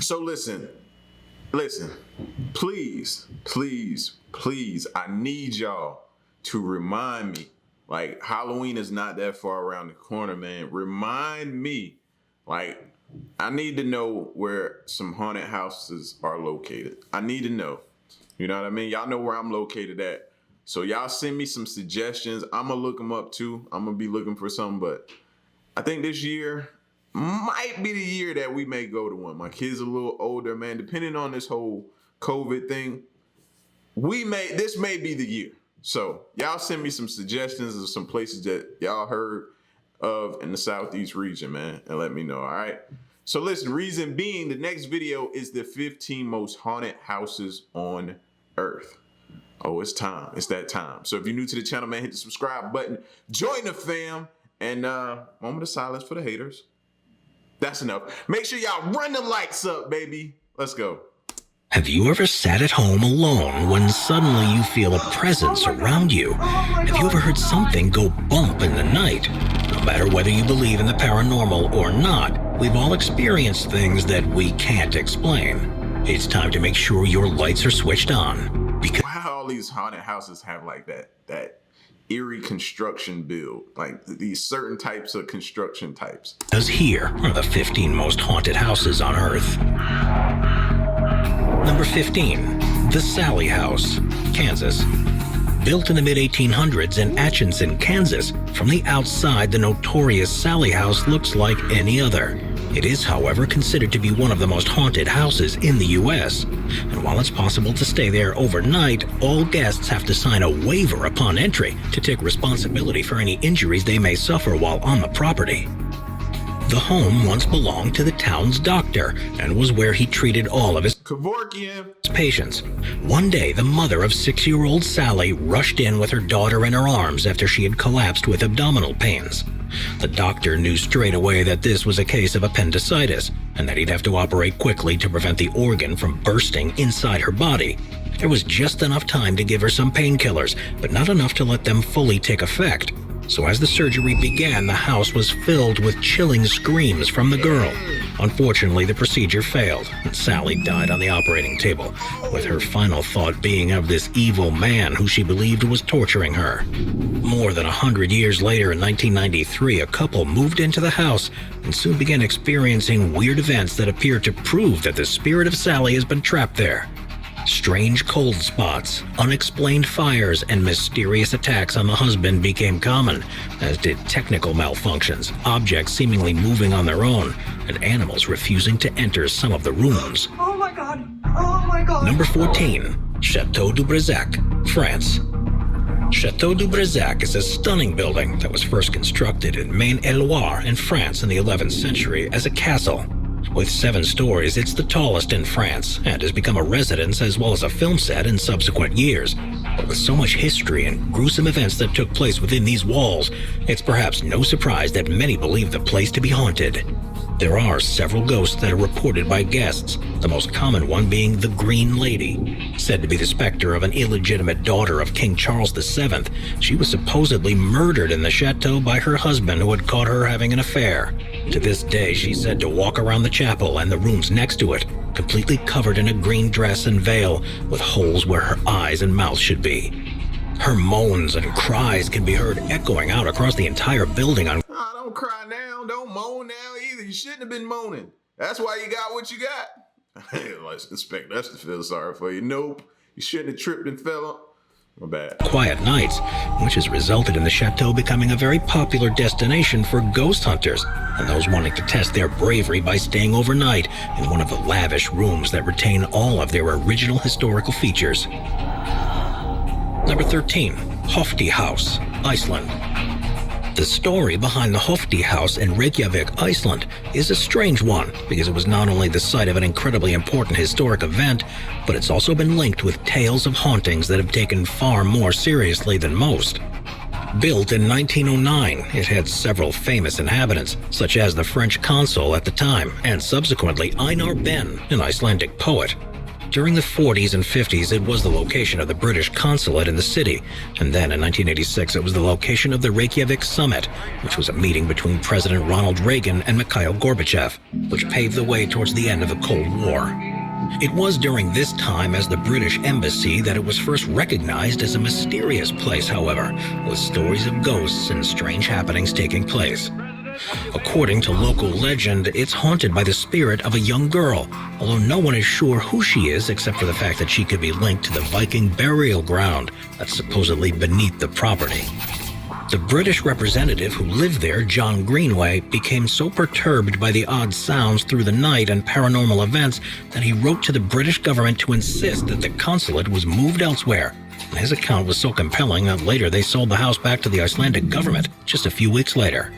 So listen, please, I need y'all to remind me. Like, Halloween is not that far around the corner, man. Remind me. Like, I need to know where some haunted houses are located. I need to know. You know what I mean? Y'all know where I'm located at. So y'all send me some suggestions. I'm going to look them up too. I'm going to be looking for some, but I think this year might be the year that we may go to one. My kid's a little older, man. Depending on this whole COVID thing, this may be the year. So y'all send me some suggestions of some places that y'all heard of in the Southeast region, man, and let me know, all right? So listen, reason being, the next video is the 15 most haunted houses on Earth. Oh, it's time. It's that time. So if you're new to the channel, man, hit the subscribe button. Join the fam. And moment of silence for the haters. That's enough. Make sure y'all run the likes up, baby. Let's go. Have you ever sat at home alone when suddenly you feel a presence around you? Have you ever heard something go bump in the night? No matter whether you believe in the paranormal or not, we've all experienced things that we can't explain. It's time to make sure your lights are switched on. Because wow, all these haunted houses have like that eerie construction build, like these certain types of construction types. Because here are the 15 most haunted houses on Earth. Number 15, the Sallie House, Kansas. Built in the mid-1800s in Atchison, Kansas, from the outside, the notorious Sallie House looks like any other. It is, however, considered to be one of the most haunted houses in the U.S. And while it's possible to stay there overnight, all guests have to sign a waiver upon entry to take responsibility for any injuries they may suffer while on the property. The home once belonged to the town's doctor and was where he treated all of his patients. One day, the mother of 6-year-old Sally rushed in with her daughter in her arms after she had collapsed with abdominal pains. The doctor knew straight away that this was a case of appendicitis and that he'd have to operate quickly to prevent the organ from bursting inside her body. There was just enough time to give her some painkillers, but not enough to let them fully take effect. So as the surgery began, the house was filled with chilling screams from the girl. Unfortunately, the procedure failed, and Sally died on the operating table, with her final thought being of this evil man who she believed was torturing her. More than 100 years later, in 1993, a couple moved into the house and soon began experiencing weird events that appear to prove that the spirit of Sally has been trapped there. Strange cold spots, unexplained fires, and mysterious attacks on the husband became common, as did technical malfunctions, objects seemingly moving on their own, and animals refusing to enter some of the rooms. Oh my God! Oh my God! Number 14, Chateau du Brezek, France. Chateau du Brezek is a stunning building that was first constructed in Maine-et-Loire in France in the 11th century as a castle. With 7 stories, it's the tallest in France and has become a residence as well as a film set in subsequent years. But with so much history and gruesome events that took place within these walls, it's perhaps no surprise that many believe the place to be haunted. There are several ghosts that are reported by guests, the most common one being the Green Lady. Said to be the specter of an illegitimate daughter of King Charles VII, she was supposedly murdered in the chateau by her husband who had caught her having an affair. To this day, she's said to walk around the chapel and the rooms next to it, completely covered in a green dress and veil, with holes where her eyes and mouth should be. Her moans and cries can be heard echoing out across the entire building on... Oh, don't cry now, don't moan now either. You shouldn't have been moaning. That's why you got what you got. Let's expect us to feel sorry for you. Nope, you shouldn't have tripped and fell on... My bad. Quiet nights, which has resulted in the chateau becoming a very popular destination for ghost hunters and those wanting to test their bravery by staying overnight in one of the lavish rooms that retain all of their original historical features. Number 13, Hofty House, Iceland. The story behind the Hofty House in Reykjavik, Iceland, is a strange one because it was not only the site of an incredibly important historic event, but it's also been linked with tales of hauntings that have taken far more seriously than most. Built in 1909, it had several famous inhabitants, such as the French consul at the time, and subsequently Einar Ben, an Icelandic poet. During the 40s and 50s, it was the location of the British consulate in the city, and then in 1986 it was the location of the Reykjavik Summit, which was a meeting between President Ronald Reagan and Mikhail Gorbachev, which paved the way towards the end of the Cold War. It was during this time as the British Embassy that it was first recognized as a mysterious place, however, with stories of ghosts and strange happenings taking place. According to local legend, it's haunted by the spirit of a young girl, although no one is sure who she is except for the fact that she could be linked to the Viking burial ground that's supposedly beneath the property. The British representative who lived there, John Greenway, became so perturbed by the odd sounds through the night and paranormal events that he wrote to the British government to insist that the consulate was moved elsewhere. And his account was so compelling that later they sold the house back to the Icelandic government just a few weeks later.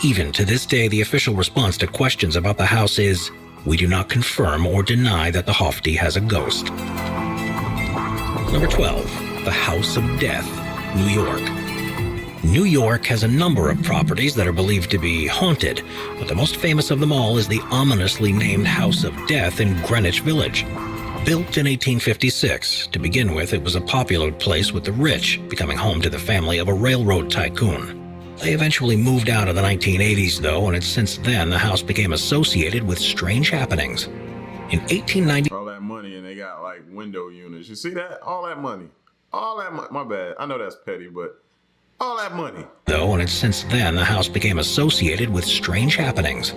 Even to this day, the official response to questions about the house is, "We do not confirm or deny that the Hofty has a ghost." Number 12. The House of Death, New York. New York has a number of properties that are believed to be haunted, but the most famous of them all is the ominously named House of Death in Greenwich Village. Built in 1856, to begin with, it was a popular place with the rich, becoming home to the family of a railroad tycoon. They eventually moved out in the 1980s, though, and it's since then the house became associated with strange happenings. In 1890, all that money and they got like window units. You see that? All that money. My bad. I know that's petty, but all that money. Though, and it's since then the house became associated with strange happenings.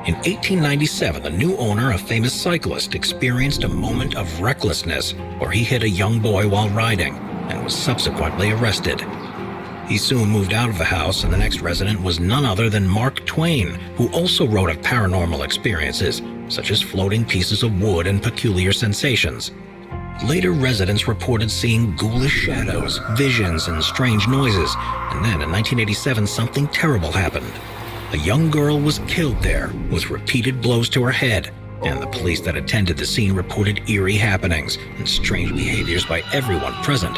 In 1897, the new owner, a famous cyclist, experienced a moment of recklessness where he hit a young boy while riding and was subsequently arrested. He soon moved out of the house, and the next resident was none other than Mark Twain, who also wrote of paranormal experiences, such as floating pieces of wood and peculiar sensations. Later residents reported seeing ghoulish shadows, visions, and strange noises, and then in 1987 something terrible happened. A young girl was killed there, with repeated blows to her head, and the police that attended the scene reported eerie happenings and strange behaviors by everyone present.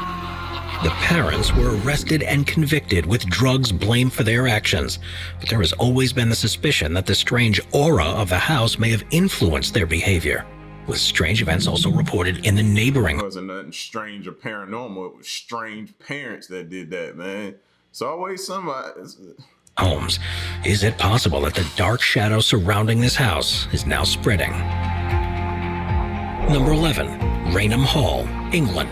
The parents were arrested and convicted with drugs blamed for their actions, but there has always been the suspicion that the strange aura of the house may have influenced their behavior, with strange events also reported in the neighboring. It wasn't nothing strange or paranormal. It was strange parents that did that, man. It's always somebody. Homes. Is it possible that the dark shadow surrounding this house is now spreading? Number 11. Raynham Hall, England.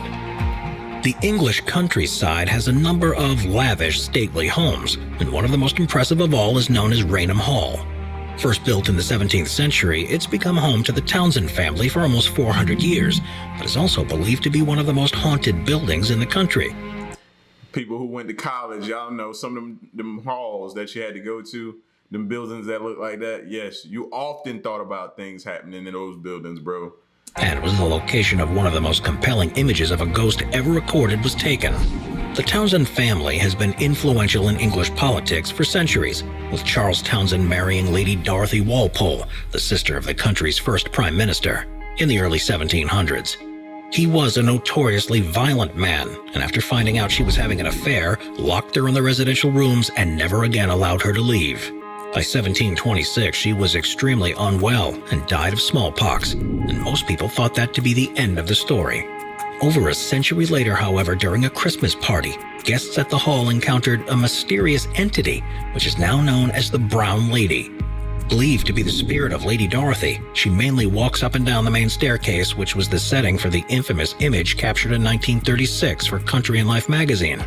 The English countryside has a number of lavish, stately homes, and one of the most impressive of all is known as Raynham Hall. First built in the 17th century, it's become home to the Townsend family for almost 400 years, but is also believed to be one of the most haunted buildings in the country. People who went to college, y'all know some of them halls that you had to go to, them buildings that look like that. Yes, you often thought about things happening in those buildings, bro. And it was the location of one of the most compelling images of a ghost ever recorded was taken. The Townsend family has been influential in English politics for centuries, with Charles Townsend marrying Lady Dorothy Walpole, the sister of the country's first prime minister, in the early 1700s. He was a notoriously violent man, and after finding out she was having an affair, locked her in the residential rooms and never again allowed her to leave. By 1726, she was extremely unwell and died of smallpox, and most people thought that to be the end of the story. Over a century later, however, during a Christmas party, guests at the hall encountered a mysterious entity, which is now known as the Brown Lady. Believed to be the spirit of Lady Dorothy, she mainly walks up and down the main staircase, which was the setting for the infamous image captured in 1936 for Country and Life magazine.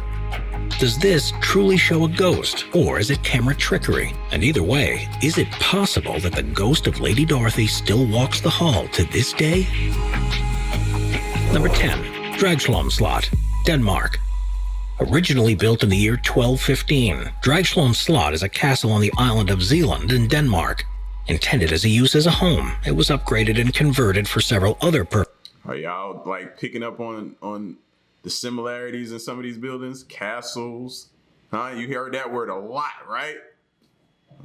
Does this truly show a ghost, or is it camera trickery? And either way, is it possible that the ghost of Lady Dorothy still walks the hall to this day? Number 10. Dragslom Slot, Denmark. Originally built in the year 1215, Dragslom Slot is a castle on the island of Zealand in Denmark. Intended as a use as a home, it was upgraded and converted for several other purposes. Are y'all like picking up on the similarities in some of these buildings? Castles, huh? You heard that word a lot, right?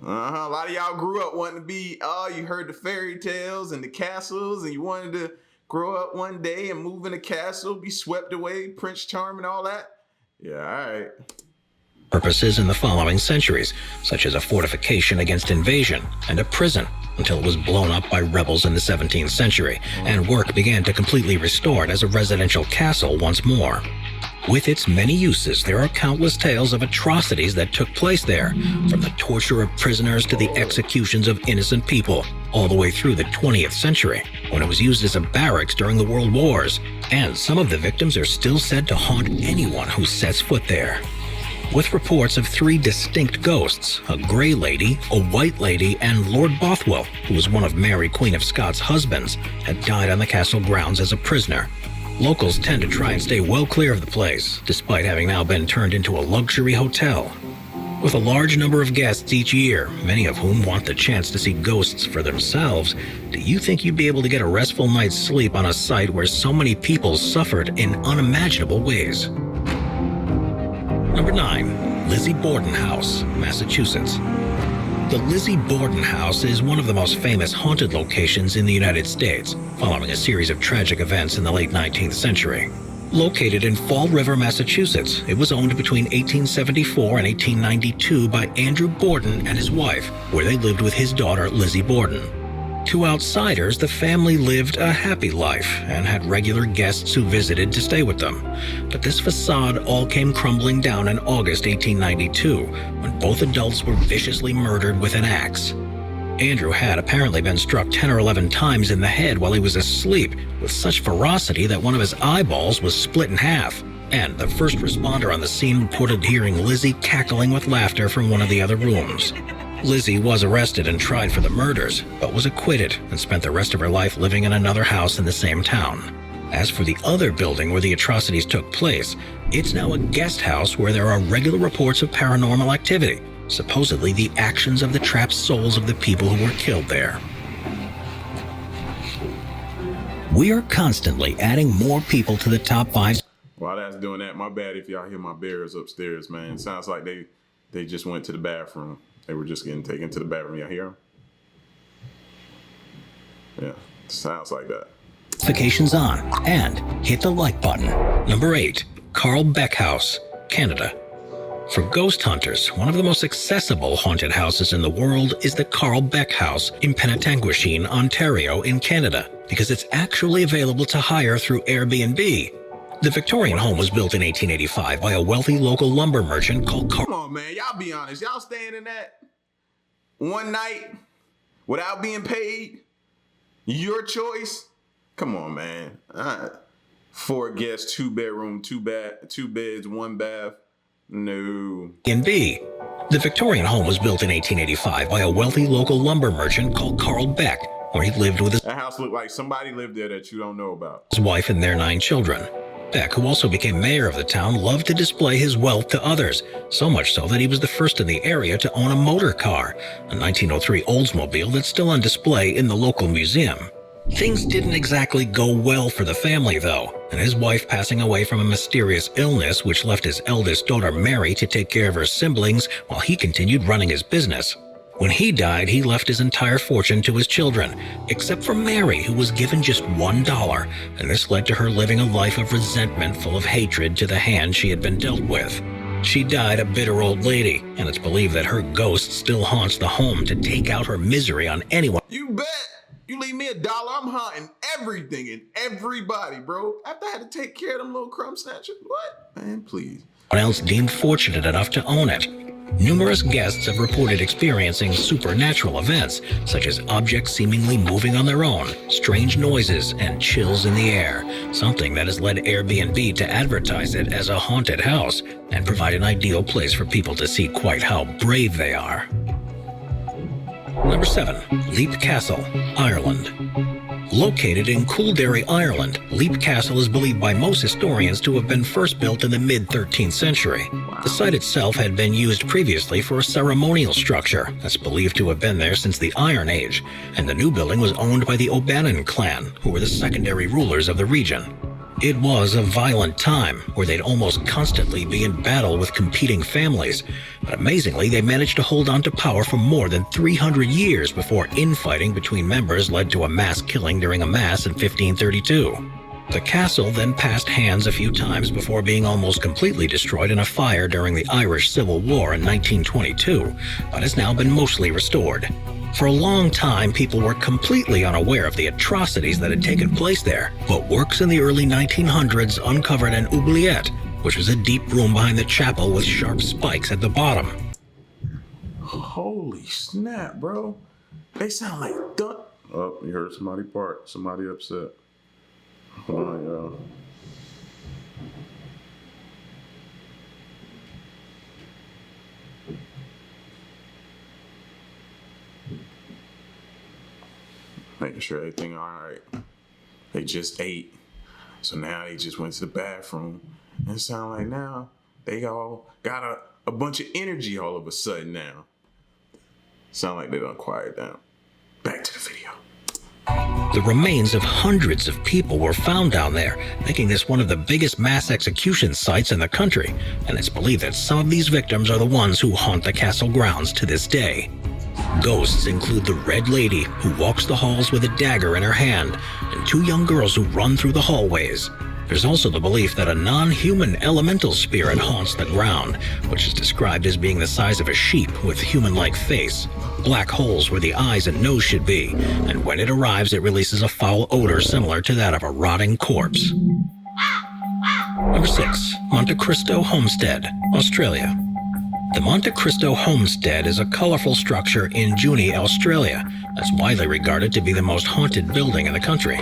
A lot of y'all grew up wanting to be, you heard the fairy tales and the castles, and you wanted to grow up one day and move in a castle, be swept away, Prince Charming, all that. Yeah, all right. Purposes in the following centuries, such as a fortification against invasion and a prison. until it was blown up by rebels in the 17th century, and work began to completely restore it as a residential castle once more. With its many uses, there are countless tales of atrocities that took place there, from the torture of prisoners to the executions of innocent people, all the way through the 20th century, when it was used as a barracks during the World Wars, and some of the victims are still said to haunt anyone who sets foot there. With reports of 3 distinct ghosts, a gray lady, a white lady, and Lord Bothwell, who was one of Mary Queen of Scots' husbands, had died on the castle grounds as a prisoner. Locals tend to try and stay well clear of the place, despite having now been turned into a luxury hotel. With a large number of guests each year, many of whom want the chance to see ghosts for themselves, do you think you'd be able to get a restful night's sleep on a site where so many people suffered in unimaginable ways? Number 9. Lizzie Borden House, Massachusetts. The Lizzie Borden House is one of the most famous haunted locations in the United States, following a series of tragic events in the late 19th century. Located in Fall River, Massachusetts, it was owned between 1874 and 1892 by Andrew Borden and his wife, where they lived with his daughter, Lizzie Borden. To outsiders, the family lived a happy life and had regular guests who visited to stay with them. But this facade all came crumbling down in August 1892, when both adults were viciously murdered with an axe. Andrew had apparently been struck 10 or 11 times in the head while he was asleep, with such ferocity that one of his eyeballs was split in half. And the first responder on the scene reported hearing Lizzie cackling with laughter from one of the other rooms. Lizzie was arrested and tried for the murders, but was acquitted and spent the rest of her life living in another house in the same town. As for the other building where the atrocities took place, it's now a guest house where there are regular reports of paranormal activity, supposedly the actions of the trapped souls of the people who were killed there. We are constantly adding more people to the top 5. While that's doing that, my bad if y'all hear my bears upstairs, man. Sounds like they just went to the bathroom. They were just getting taken to the bathroom. Y'all hear them? Yeah, sounds like that. Notifications on and hit the like button. Number 8, Carl Beck House, Canada. For ghost hunters, one of the most accessible haunted houses in the world is the Carl Beck House in Penetanguishene, Ontario in Canada, because it's actually available to hire through Airbnb. The Victorian home was built in 1885 by a wealthy local lumber merchant called Carl. Come on, man. Y'all be honest. Y'all staying in that one night without being paid? Your choice? Come on, man. 4 guests, 2 bedroom, 2 beds, 1 bath. No. The Victorian home was built in 1885 by a wealthy local lumber merchant called Carl Beck, where he lived with That house looked like somebody lived there that you don't know about. his wife and their 9 children. Beck, who also became mayor of the town, loved to display his wealth to others, so much so that he was the first in the area to own a motor car, a 1903 Oldsmobile that's still on display in the local museum. Things didn't exactly go well for the family, though, and his wife passing away from a mysterious illness which left his eldest daughter Mary to take care of her siblings while he continued running his business. When he died, he left his entire fortune to his children, except for Mary, who was given just $1, and this led to her living a life of resentment full of hatred to the hand she had been dealt with. She died a bitter old lady, and it's believed that her ghost still haunts the home to take out her misery on anyone. You bet. You leave me $1, I'm haunting everything and everybody, bro. After I had to take care of them little crumb snatchers. What? Man, please. Else deemed fortunate enough to own it. Numerous guests have reported experiencing supernatural events, such as objects seemingly moving on their own, strange noises, and chills in the air, something that has led Airbnb to advertise it as a haunted house and provide an ideal place for people to see quite how brave they are. Number 7. Leap Castle, Ireland. Located in Coolderry, Ireland, Leap Castle is believed by most historians to have been first built in the mid-13th century. The site itself had been used previously for a ceremonial structure that's believed to have been there since the Iron Age, and the new building was owned by the O'Bannon clan, who were the secondary rulers of the region. It was a violent time where they'd almost constantly be in battle with competing families, but amazingly they managed to hold on to power for more than 300 years before infighting between members led to a mass killing during a mass in 1532. The castle then passed hands a few times before being almost completely destroyed in a fire during the Irish Civil War in 1922, but has now been mostly restored. For a long time, people were completely unaware of the atrocities that had taken place there, but works in the early 1900s uncovered an oubliette, which was a deep room behind the chapel with sharp spikes at the bottom. Holy snap, bro. They sound like duck. Oh, you heard somebody bark. Somebody upset. Hold on, y'all. Making sure everything all right. They just ate. So now they just went to the bathroom. And it sound like now they all got a bunch of energy all of a sudden now. Sound like they done quiet down. Back to the video. The remains of hundreds of people were found down there, making this one of the biggest mass execution sites in the country. And it's believed that some of these victims are the ones who haunt the castle grounds to this day. Ghosts include the Red Lady, who walks the halls with a dagger in her hand, and two young girls who run through the hallways. There's also the belief that a non-human elemental spirit haunts the ground, which is described as being the size of a sheep with human-like face, black holes where the eyes and nose should be, and when it arrives it releases a foul odor similar to that of a rotting corpse. Number 6. Monte Cristo Homestead, Australia. The Monte Cristo Homestead is a colorful structure in Junee, Australia, that's widely regarded to be the most haunted building in the country.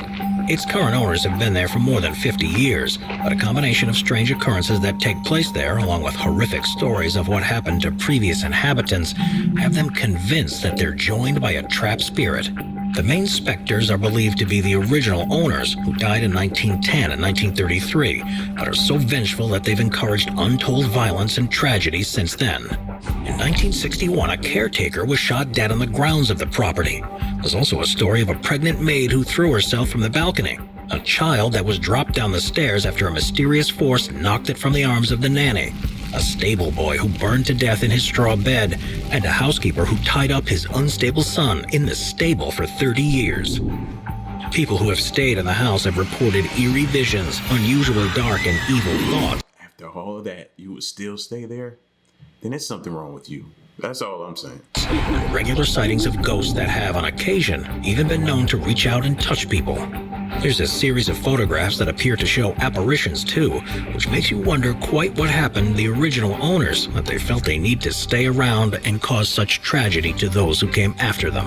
Its current owners have been there for more than 50 years, but a combination of strange occurrences that take place there, along with horrific stories of what happened to previous inhabitants, have them convinced that they're joined by a trapped spirit. The main specters are believed to be the original owners, who died in 1910 and 1933, but are so vengeful that they've encouraged untold violence and tragedy since then. In 1961, a caretaker was shot dead on the grounds of the property. There's also a story of a pregnant maid who threw herself from the balcony, a child that was dropped down the stairs after a mysterious force knocked it from the arms of the nanny, a stable boy who burned to death in his straw bed, and a housekeeper who tied up his unstable son in the stable for 30 years. People who have stayed in the house have reported eerie visions, unusually dark and evil thoughts. After all of that, you would still stay there? Then there's something wrong with you. That's all I'm saying. Regular sightings of ghosts that have, on occasion, even been known to reach out and touch people. There's a series of photographs that appear to show apparitions too, which makes you wonder quite what happened to the original owners, that they felt they need to stay around and cause such tragedy to those who came after them.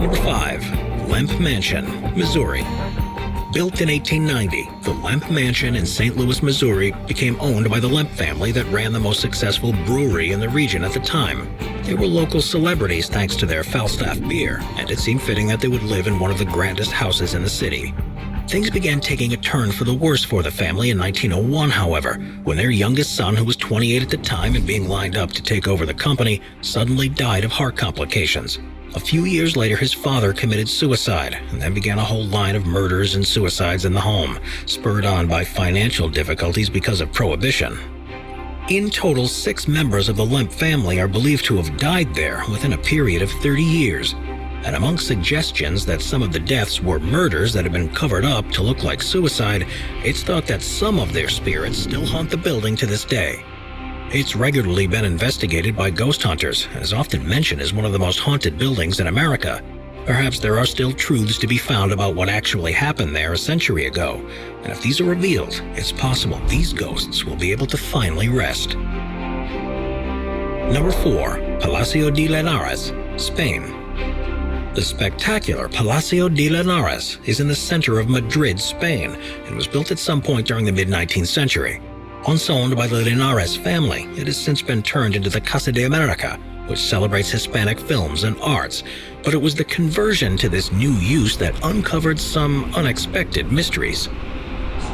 Number 5. Lemp Mansion, Missouri. Built in 1890, the Lemp Mansion in St. Louis, Missouri became owned by the Lemp family that ran the most successful brewery in the region at the time. They were local celebrities thanks to their Falstaff beer, and it seemed fitting that they would live in one of the grandest houses in the city. Things began taking a turn for the worse for the family in 1901, however, when their youngest son, who was 28 at the time and being lined up to take over the company, suddenly died of heart complications. A few years later, his father committed suicide, and then began a whole line of murders and suicides in the home, spurred on by financial difficulties because of prohibition. In total, 6 members of the Lemp family are believed to have died there within a period of 30 years. And among suggestions that some of the deaths were murders that had been covered up to look like suicide, it's thought that some of their spirits still haunt the building to this day. It's regularly been investigated by ghost hunters and is often mentioned as one of the most haunted buildings in America. Perhaps there are still truths to be found about what actually happened there a century ago, and if these are revealed, it's possible these ghosts will be able to finally rest. Number 4. Palacio de Lenares, Spain. The spectacular Palacio de Lenares is in the center of Madrid, Spain, and was built at some point during the mid-19th century. Once owned by the Lenares family, it has since been turned into the Casa de America, which celebrates Hispanic films and arts, but it was the conversion to this new use that uncovered some unexpected mysteries.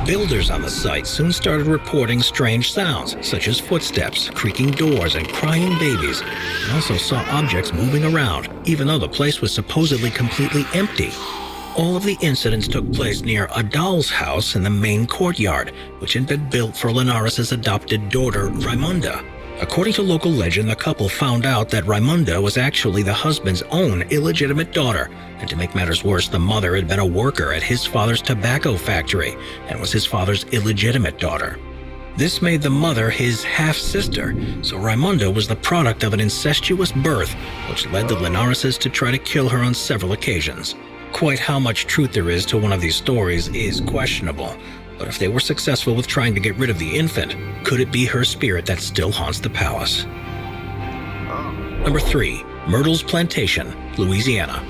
Builders on the site soon started reporting strange sounds, such as footsteps, creaking doors, and crying babies, and also saw objects moving around, even though the place was supposedly completely empty. All of the incidents took place near a doll's house in the main courtyard, which had been built for Lenares' adopted daughter, Raimunda. According to local legend, the couple found out that Raimunda was actually the husband's own illegitimate daughter, and to make matters worse, the mother had been a worker at his father's tobacco factory and was his father's illegitimate daughter. This made the mother his half-sister, so Raimundo was the product of an incestuous birth, which led the Lenareses to try to kill her on several occasions. Quite how much truth there is to one of these stories is questionable, but if they were successful with trying to get rid of the infant, could it be her spirit that still haunts the palace? Number 3. Myrtles Plantation, Louisiana.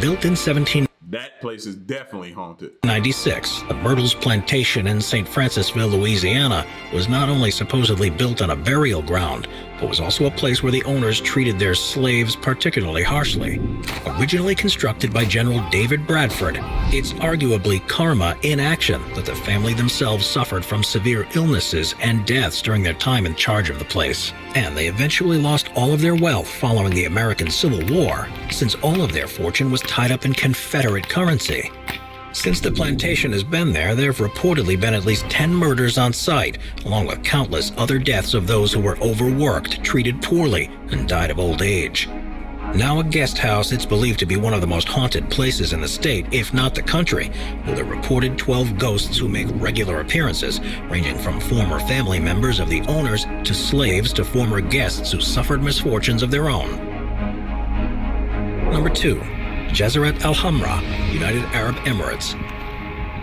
Built in 1796, That place is definitely haunted. the Myrtles Plantation in St. Francisville, Louisiana, was not only supposedly built on a burial ground, but was also a place where the owners treated their slaves particularly harshly. Originally constructed by General David Bradford, it's arguably karma in action that the family themselves suffered from severe illnesses and deaths during their time in charge of the place. And they eventually lost all of their wealth following the American Civil War, since all of their fortune was tied up in Confederate currency. Since the plantation has been there have reportedly been at least 10 murders on site, along with countless other deaths of those who were overworked, treated poorly, and died of old age. Now a guest house, it's believed to be one of the most haunted places in the state, if not the country, with a reported 12 ghosts who make regular appearances, ranging from former family members of the owners to slaves to former guests who suffered misfortunes of their own. Number 2. Jeddah Alhamra, United Arab Emirates.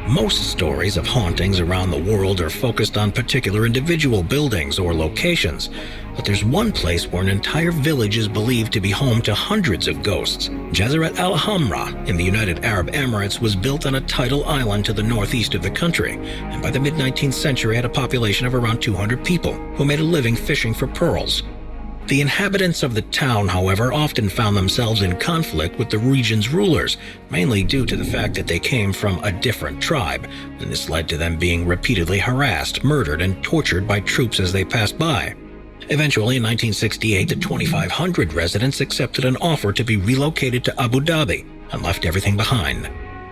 Most stories of hauntings around the world are focused on particular individual buildings or locations, but there's one place where an entire village is believed to be home to hundreds of ghosts. Jeddah Alhamra in the United Arab Emirates was built on a tidal island to the northeast of the country, and by the mid-19th century had a population of around 200 people who made a living fishing for pearls. The inhabitants of the town, however, often found themselves in conflict with the region's rulers, mainly due to the fact that they came from a different tribe, and this led to them being repeatedly harassed, murdered, and tortured by troops as they passed by. Eventually, in 1968, the 2,500 residents accepted an offer to be relocated to Abu Dhabi and left everything behind.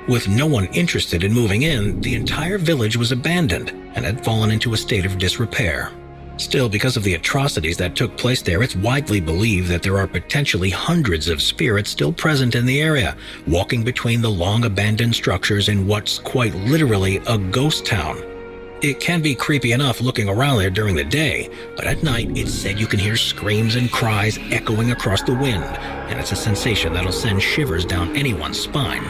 With no one interested in moving in, the entire village was abandoned and had fallen into a state of disrepair. Still, because of the atrocities that took place there, it's widely believed that there are potentially hundreds of spirits still present in the area, walking between the long-abandoned structures in what's quite literally a ghost town. It can be creepy enough looking around there during the day, but at night it's said you can hear screams and cries echoing across the wind, and it's a sensation that'll send shivers down anyone's spine.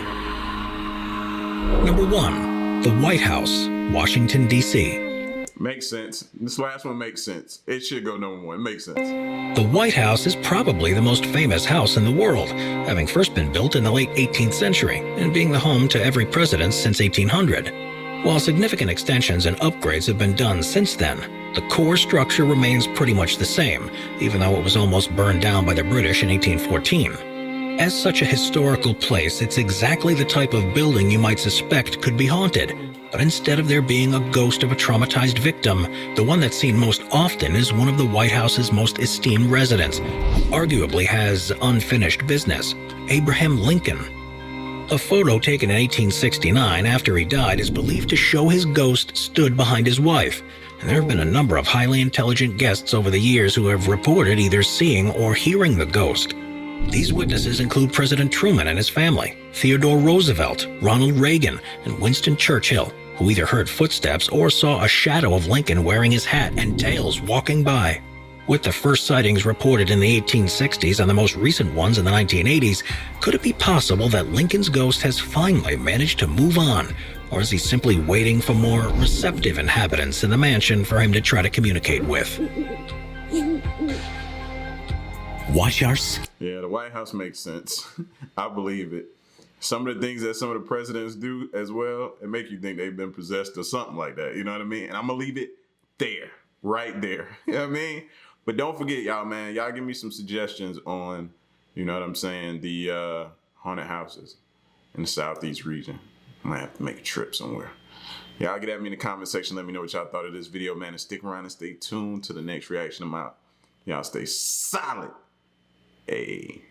Number 1. The White House, Washington, D.C. Makes sense. This last one makes sense. It should go number 1. It makes sense. The White House is probably the most famous house in the world, having first been built in the late 18th century and being the home to every president since 1800. While significant extensions and upgrades have been done since then, the core structure remains pretty much the same, even though it was almost burned down by the British in 1814. As such a historical place, it's exactly the type of building you might suspect could be haunted. But instead of there being a ghost of a traumatized victim, the one that's seen most often is one of the White House's most esteemed residents, who arguably has unfinished business, Abraham Lincoln. A photo taken in 1869 after he died is believed to show his ghost stood behind his wife, and there have been a number of highly intelligent guests over the years who have reported either seeing or hearing the ghost. These witnesses include President Truman and his family, Theodore Roosevelt, Ronald Reagan, and Winston Churchill, who either heard footsteps or saw a shadow of Lincoln wearing his hat and tails walking by. With the first sightings reported in the 1860s and the most recent ones in the 1980s, could it be possible that Lincoln's ghost has finally managed to move on? Or is he simply waiting for more receptive inhabitants in the mansion for him to try to communicate with? Yeah, the White House makes sense. I believe it. Some of the things that some of the presidents do as well, it make you think they've been possessed or something like that. You know what I mean? And I'm going to leave it there, right there. You know what I mean? But don't forget, y'all, man, y'all give me some suggestions on, you know what I'm saying, the haunted houses in the Southeast region. I might have to make a trip somewhere. Y'all get at me in the comment section. Let me know what y'all thought of this video, man. And stick around and stay tuned to the next reaction. I'm out. Y'all stay solid. Hey.